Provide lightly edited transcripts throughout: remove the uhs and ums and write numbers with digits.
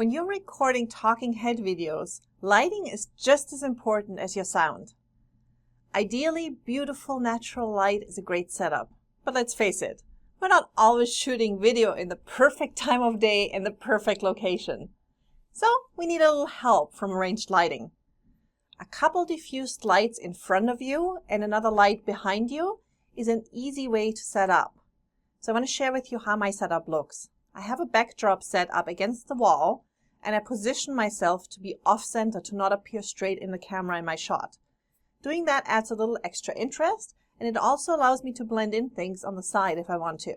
When you're recording talking head videos, lighting is just as important as your sound. Ideally, beautiful natural light is a great setup. But let's face it, we're not always shooting video in the perfect time of day and the perfect location. So we need a little help from arranged lighting. A couple diffused lights in front of you and another light behind you is an easy way to set up. So I want to share with you how my setup looks. I have a backdrop set up against the wall, and I position myself to be off-center to not appear straight in the camera in my shot. Doing that adds a little extra interest, and it also allows me to blend in things on the side if I want to.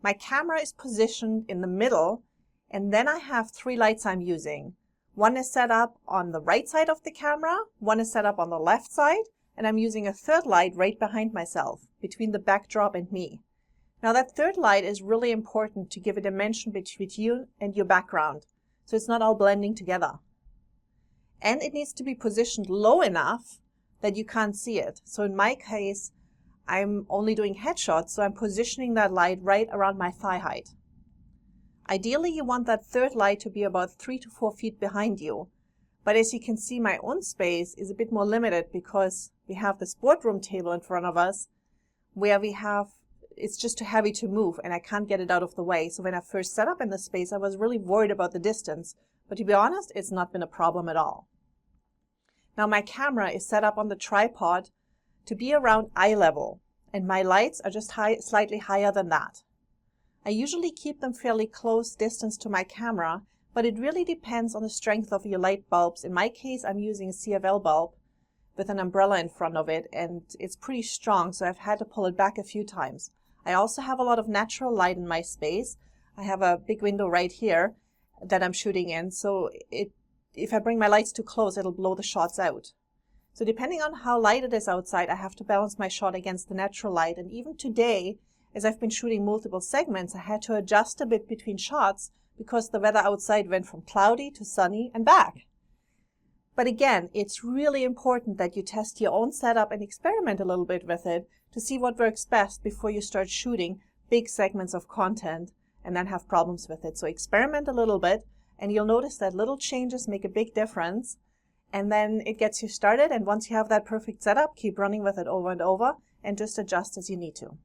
My camera is positioned in the middle, and then I have three lights I'm using. One is set up on the right side of the camera, one is set up on the left side, and I'm using a third light right behind myself, between the backdrop and me. Now that third light is really important to give a dimension between you and your background, so it's not all blending together. And it needs to be positioned low enough that you can't see it. So in my case, I'm only doing headshots, so I'm positioning that light right around my thigh height. Ideally, you want that third light to be about 3 to 4 feet behind you. But as you can see, my own space is a bit more limited because we have this boardroom table in front of us where it's just too heavy to move and I can't get it out of the way. So when I first set up in this space, I was really worried about the distance. But to be honest, it's not been a problem at all. Now my camera is set up on the tripod to be around eye level, and my lights are just slightly higher than that. I usually keep them fairly close distance to my camera, but it really depends on the strength of your light bulbs. In my case, I'm using a CFL bulb with an umbrella in front of it, and it's pretty strong, so I've had to pull it back a few times. I also have a lot of natural light in my space. I have a big window right here that I'm shooting in, so if I bring my lights too close, it'll blow the shots out. So depending on how light it is outside, I have to balance my shot against the natural light. And even today, as I've been shooting multiple segments, I had to adjust a bit between shots because the weather outside went from cloudy to sunny and back. But again, it's really important that you test your own setup and experiment a little bit with it to see what works best before you start shooting big segments of content and then have problems with it. So experiment a little bit, and you'll notice that little changes make a big difference, and then it gets you started. And once you have that perfect setup, keep running with it over and over and just adjust as you need to.